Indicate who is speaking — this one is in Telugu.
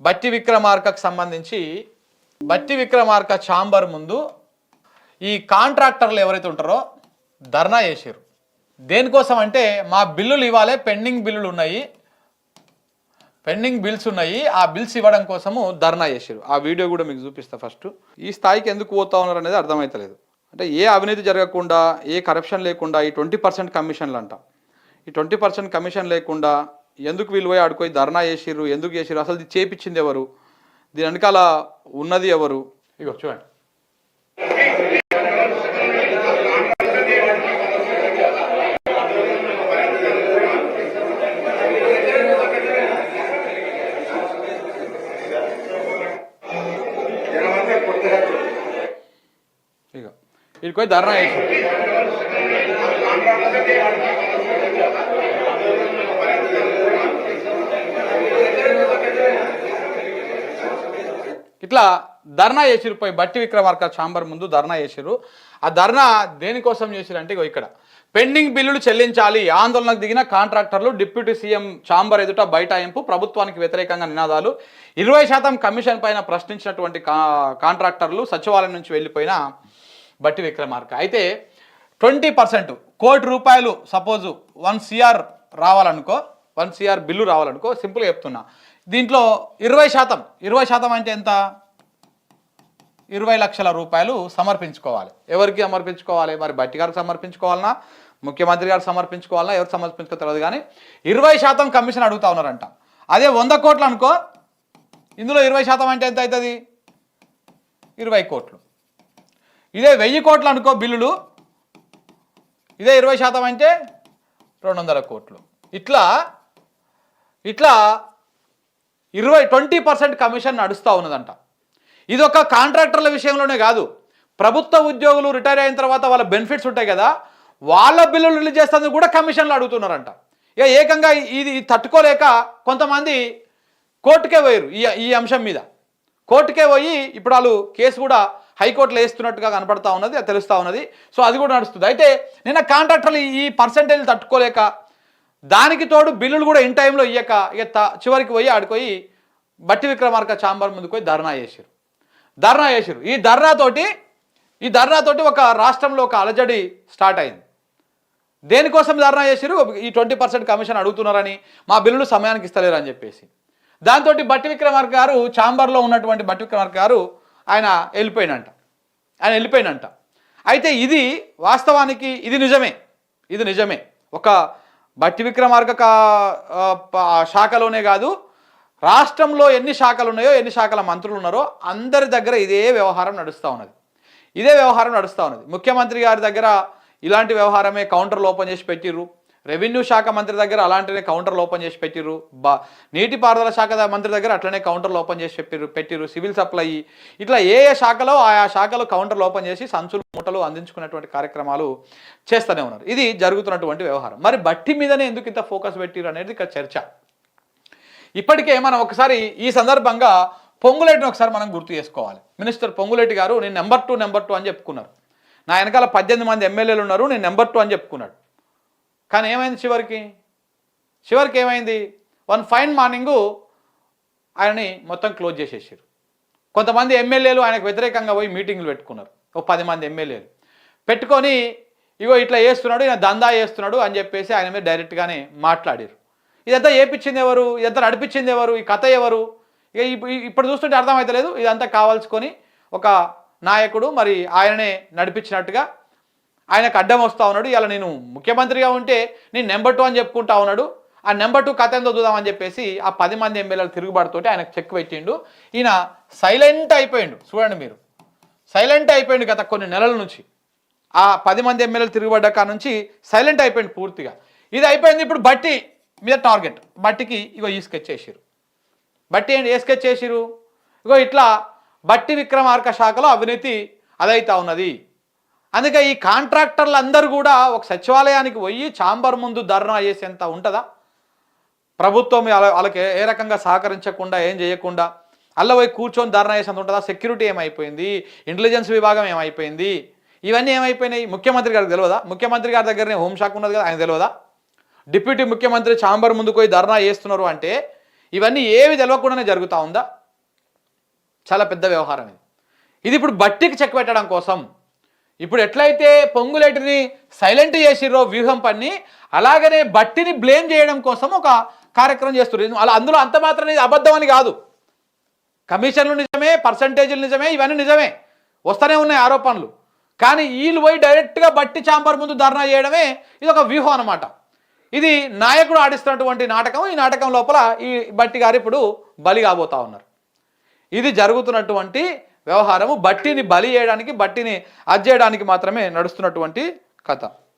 Speaker 1: బట్టి విక్రమార్కకు సంబంధించి బట్టి విక్రమార్క ఛాంబర్ ముందు ఈ కాంట్రాక్టర్లు ఎవరైతే ఉంటారో ధర్నా చేశారు. దేనికోసం అంటే మా బిల్లులు ఇవ్వాలి, పెండింగ్ బిల్లులు ఉన్నాయి, పెండింగ్ బిల్స్ ఉన్నాయి, ఆ బిల్స్ ఇవ్వడం కోసము ధర్నా చేశారు. ఆ వీడియో కూడా మీకు చూపిస్తా. ఫస్ట్ ఈ స్థాయికి ఎందుకు పోతా ఉన్నారు అనేది అర్థమవుతలేదు. అంటే ఏ అవినీతి జరగకుండా, ఏ కరప్షన్ లేకుండా ఈ 20% కమిషన్లు అంట, ఈ 20% కమిషన్ లేకుండా ఎందుకు వీళ్ళు పోయి ఆడుకోయి ధర్నా చేసిర్రు, ఎందుకు చేసిర్రు, అసలు ఇది చేపించింది ఎవరు, దీని వెనకాల ఉన్నది ఎవరు? ఇగో చూడండి. ఇక వీళ్ళకి పోయి ధర్నా చేసిర్రు. ఇట్లా ధర్నా చేసిరు, పోయి బట్టి విక్రమార్క ఛాంబర్ ముందు ధర్నా చేసిరు. ఆ ధర్నా దేనికోసం చేసిరు అంటే ఇక్కడ పెండింగ్ బిల్లులు చెల్లించాలి, ఆందోళనకు దిగిన కాంట్రాక్టర్లు, డిప్యూటీ సీఎం ఛాంబర్ ఎదుట బైఠాయింపు, ప్రభుత్వానికి వ్యతిరేకంగా నినాదాలు, 20% కమిషన్ పైన ప్రశ్నించినటువంటి కాంట్రాక్టర్లు, సచివాలయం నుంచి వెళ్ళిపోయిన బట్టి విక్రమార్క. అయితే 20% ₹1,00,00,000 సపోజు 1 CR రావాలనుకో, 1 CR బిల్లు రావాలనుకో, సింపుల్గా చెప్తున్నా. దీంట్లో 20% అంటే ఎంత? 20 లక్షల రూపాయలు సమర్పించుకోవాలి. ఎవరికి సమర్పించుకోవాలి? మరి బట్టి గారికి సమర్పించుకోవాలన్నా, ముఖ్యమంత్రి గారికి సమర్పించుకోవాలన్నా, ఎవరు సమర్పించుకో తెలియదు, కానీ 20% కమిషన్ అడుగుతా ఉన్నారంట. అదే 100 కోట్లు అనుకో, ఇందులో 20% అంటే ఎంత అవుతుంది? 20 కోట్లు. ఇదే 1000 కోట్లు అనుకో బిల్లులు, ఇదే 20% అంటే 200 కోట్లు. ఇట్లా 20% కమిషన్ నడుస్తూ ఉన్నదంట. ఇది ఒక కాంట్రాక్టర్ల విషయంలోనే కాదు, ప్రభుత్వ ఉద్యోగులు రిటైర్ అయిన తర్వాత వాళ్ళ బెనిఫిట్స్ ఉంటాయి కదా, వాళ్ళ బిల్లులు రిలీజ్ చేస్తేందుకు కూడా కమిషన్లు అడుగుతున్నారంట. ఇక ఏకంగా ఇది తట్టుకోలేక కొంతమంది కోర్టుకే పోయారు ఈ అంశం మీద. కోర్టుకే పోయి ఇప్పుడు వాళ్ళు కేసు కూడా హైకోర్టులో వేస్తున్నట్టుగా కనపడతా ఉన్నది, అది తెలుస్తూ ఉన్నది. సో అది కూడా నడుస్తుంది. అయితే నిన్న కాంట్రాక్టర్లు ఈ పర్సంటేజ్ తట్టుకోలేక, దానికి తోడు బిల్లులు కూడా ఇన్ టైంలో ఇయ్యక, ఇక చివరికి పోయి ఆడిపోయి బట్టి విక్రమార్క ఛాంబర్ ముందుకు పోయి ధర్నా చేశారు. ఈ ధర్నాతోటి ఒక రాష్ట్రంలో ఒక అలజడి స్టార్ట్ అయింది. దేనికోసం ధర్నా చేశారు? ఈ 20% కమిషన్ అడుగుతున్నారని, మా బిల్లులు సమయానికి ఇస్తలేరు అని చెప్పేసి. దాంతో బట్టి విక్రమార్క గారు, ఛాంబర్లో ఉన్నటువంటి బట్టి విక్రమార్క గారు ఆయన వెళ్ళిపోయినంట. అయితే ఇది వాస్తవానికి ఇది నిజమే. ఒక బట్టి విక్రమార్క శాఖలోనే కాదు, రాష్ట్రంలో ఎన్ని శాఖలు ఉన్నాయో, ఎన్ని శాఖల మంత్రులు ఉన్నారో అందరి దగ్గర ఇదే వ్యవహారం నడుస్తూ ఉన్నది. ముఖ్యమంత్రి గారి దగ్గర ఇలాంటి వ్యవహారమే కౌంటర్లు ఓపెన్ చేసి పెట్టిర్రు. రెవెన్యూ శాఖ మంత్రి దగ్గర అలాంటినే కౌంటర్లు ఓపెన్ చేసి పెట్టిర్రు. నీటిపారుదల శాఖ మంత్రి దగ్గర అట్లనే కౌంటర్లు ఓపెన్ చేసి పెట్టిర్రు. సివిల్ సప్లై, ఇట్లా ఏ శాఖలో ఆయా శాఖలో కౌంటర్లు ఓపెన్ చేసి సంచులు మూటలు అందించుకునేటువంటి కార్యక్రమాలు చేస్తూనే ఉన్నారు. ఇది జరుగుతున్నటువంటి వ్యవహారం. మరి బట్టి మీదనే ఎందుకు ఇంత ఫోకస్ పెట్టిర్రు అనేది ఇక్కడ చర్చ. ఇప్పటికే మనం ఒకసారి ఈ సందర్భంగా పొంగులేటిని ఒకసారి మనం గుర్తు చేసుకోవాలి. మినిస్టర్ పొంగులేటి గారు నేను నెంబర్ టూ అని చెప్పుకున్నారు. నా వెనకాల 18 మంది ఎమ్మెల్యేలు ఉన్నారు, నేను నెంబర్ 2 అని చెప్పుకున్నాడు. కానీ ఏమైంది? చివరికి ఏమైంది? వన్ ఫైన్ మార్నింగు ఆయనని మొత్తం క్లోజ్ చేసేసారు. కొంతమంది ఎమ్మెల్యేలు ఆయనకు వ్యతిరేకంగా పోయి మీటింగ్లు పెట్టుకున్నారు. 10 మంది ఎమ్మెల్యేలు పెట్టుకొని ఇగో ఇట్లా చేస్తున్నాడు, ఈయన దందా చేస్తున్నాడు అని చెప్పేసి ఆయన మీద డైరెక్ట్గానే మాట్లాడారు. ఇదంతా ఏపించింది ఎవరు? ఇదంతా నడిపించింది ఎవరు? ఈ కథ ఎవరు? ఇక ఇప్పుడు చూస్తుంటే అర్థమవుతలేదు. ఇదంతా కావాల్సుకొని ఒక నాయకుడు మరి ఆయననే నడిపించినట్టుగా ఆయనకు అడ్డం వస్తూ ఉన్నాడు. ఇలా నేను ముఖ్యమంత్రిగా ఉంటే నేను నెంబర్ 2 అని చెప్పుకుంటా ఉన్నాడు. ఆ నెంబర్ 2 కథ ఎంతో చూద్దామని చెప్పేసి ఆ 10 మంది ఎమ్మెల్యేలు తిరుగుబాటుతోటి ఆయనకు చెక్ పెట్టిండు. ఈయన సైలెంట్ అయిపోయిండు. చూడండి మీరు, సైలెంట్ అయిపోయిండు గత కొన్ని నెలల నుంచి. ఆ 10 మంది ఎమ్మెల్యేలు తిరుగుబడ్డాక నుంచి సైలెంట్ అయిపోయింది పూర్తిగా. ఇది అయిపోయింది. ఇప్పుడు బట్టి మీద టార్గెట్. బట్టికి ఇగో ఈ స్కెచ్ చేసిరు. బట్టి ఏంటి ఏ స్కెచ్ చేసిరు? ఇగో ఇట్లా బట్టి విక్రమార్క శాఖలో అవినీతి అదైతా ఉన్నది. అందుకే ఈ కాంట్రాక్టర్లు అందరూ కూడా ఒక సచివాలయానికి పోయి ఛాంబర్ ముందు ధర్నా చేసేంత ఉంటుందా? ప్రభుత్వం వాళ్ళకి ఏ రకంగా సహకరించకుండా, ఏం చేయకుండా అల్ల పోయి కూర్చొని ధర్నా చేసేంత ఉంటుందా? సెక్యూరిటీ ఏమైపోయింది? ఇంటెలిజెన్స్ విభాగం ఏమైపోయింది? ఇవన్నీ ఏమైపోయినాయి? ముఖ్యమంత్రి గారికి తెలియదా? ముఖ్యమంత్రి గారి దగ్గరనే హోంశాఖ ఉన్నది కదా, ఆయన తెలియదా? డిప్యూటీ ముఖ్యమంత్రి ఛాంబర్ ముందుకు పోయి ధర్నా చేస్తున్నారు అంటే ఇవన్నీ ఏవి తెలియకుండానే జరుగుతూ ఉందా? చాలా పెద్ద వ్యవహారం ఇది. ఇది ఇప్పుడు బట్టికి చెక్ పెట్టడం కోసం, ఇప్పుడు ఎట్లయితే పొంగులేటిని సైలెంట్ చేసిర్రో వ్యూహం పన్ని, అలాగనే బట్టిని బ్లేమ్ చేయడం కోసం ఒక కార్యక్రమం చేస్తున్నారు. అలా అందులో అంత మాత్రం ఇది అబద్ధం అని కాదు. కమిషన్లు నిజమే, పర్సంటేజీలు నిజమే, ఇవన్నీ నిజమే, వస్తూనే ఉన్నాయి ఆరోపణలు. కానీ వీళ్ళు పోయి డైరెక్ట్గా బట్టి చాంబర్ ముందు ధర్నా చేయడమే ఇది ఒక వ్యూహం అనమాట. ఇది నాయకుడు ఆడిస్తున్నటువంటి నాటకం. ఈ నాటకం లోపల ఈ బట్టి గారు ఇప్పుడు బలి కాబోతా ఉన్నారు. ఇది జరుగుతున్నటువంటి వ్యవహారము. బట్టిని బలి చేయడానికి, బట్టిని అజ్జేయడానికి మాత్రమే నడుస్తున్నటువంటి కథ.